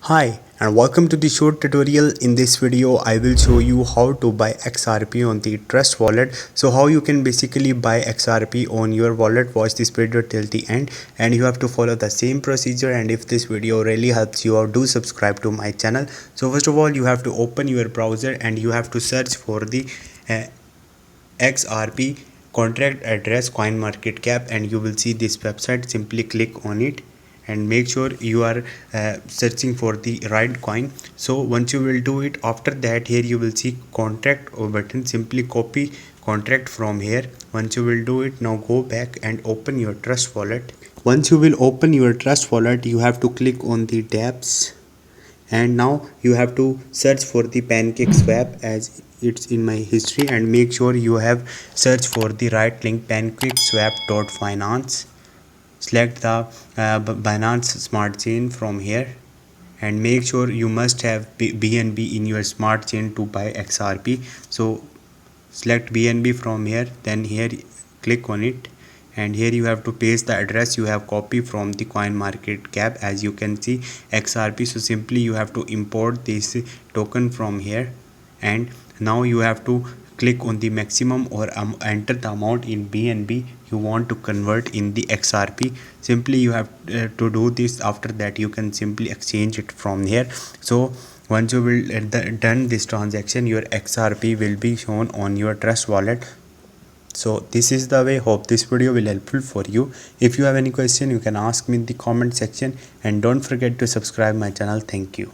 Hi and welcome to the short tutorial. In this video I will show you how to buy XRP on the Trust wallet. So how you can basically buy XRP on your wallet. Watch this video till the end and you have to follow the same procedure, and if this video really helps you out, do subscribe to my channel. So first of all, you have to open your browser and you have to search for the XRP contract address CoinMarketCap, and you will see this website. Simply click on it and make sure you are searching for the right coin. So once you will do it, after that here you will see contract or button. Simply copy contract from here. Once you will do it, now go back and open your Trust wallet. Once you will open your Trust wallet, you have to click on the dApps, and now you have to search for the PancakeSwap as it's in my history, and make sure you have searched for the right link, pancakeswap.finance. Select the Binance Smart Chain from here and make sure you must have BNB in your smart chain to buy XRP. So select BNB from here, then here click on it, and here you have to paste the address you have copied from the CoinMarketCap. As you can see, XRP. So simply you have to import this token from here, and now you have to click on the maximum or enter the amount in BNB you want to convert in the XRP. Simply you have to do this. After that you can simply exchange it from here. So once you will done this transaction, your XRP will be shown on your Trust wallet. So this is the way. Hope this video will helpful for you. If you have any question, you can ask me in the comment section, and don't forget to subscribe my channel. Thank you.